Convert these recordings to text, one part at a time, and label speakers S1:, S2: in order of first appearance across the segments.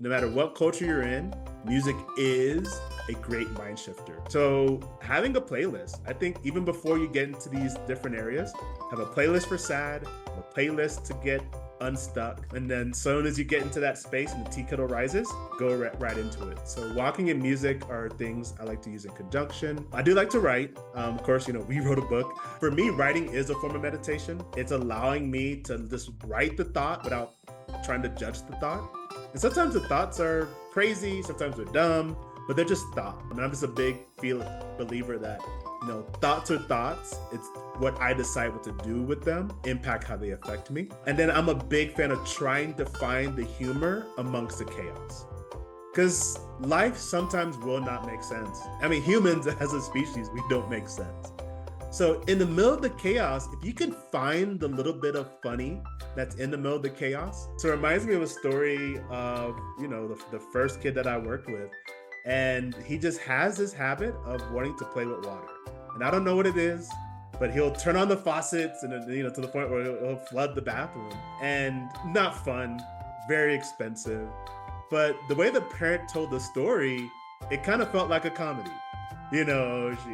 S1: no matter what culture you're in, music is a great mind shifter. So having a playlist, I think even before you get into these different areas, have a playlist for sad, a playlist to get unstuck. And then as soon as you get into that space and the tea kettle rises, go right into it. So walking and music are things I like to use in conjunction. I do like to write. Of course, we wrote a book. For me, writing is a form of meditation. It's allowing me to just write the thought without trying to judge the thought. And sometimes the thoughts are crazy, sometimes they're dumb, but they're just thought. I'm just a big believer that, thoughts are thoughts. It's what I decide what to do with them, impact how they affect me. And then I'm a big fan of trying to find the humor amongst the chaos. Because life sometimes will not make sense. I mean, humans as a species, we don't make sense. So in the middle of the chaos, if you can find the little bit of funny that's in the middle of the chaos. So it reminds me of a story of, the first kid that I worked with. And he just has this habit of wanting to play with water. And I don't know what it is, but he'll turn on the faucets and, to the point where he'll flood the bathroom. And not fun, very expensive. But the way the parent told the story, it kind of felt like a comedy. She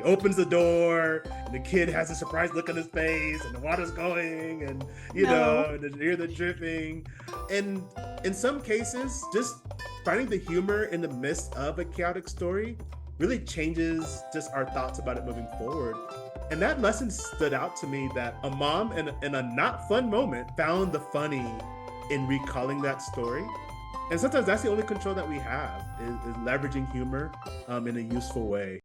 S1: opens the door and the kid has a surprised look on his face and the water's going and, and you hear the dripping. And in some cases, just finding the humor in the midst of a chaotic story really changes just our thoughts about it moving forward. And that lesson stood out to me, that a mom in a not fun moment found the funny in recalling that story. And sometimes that's the only control that we have is leveraging humor in a useful way.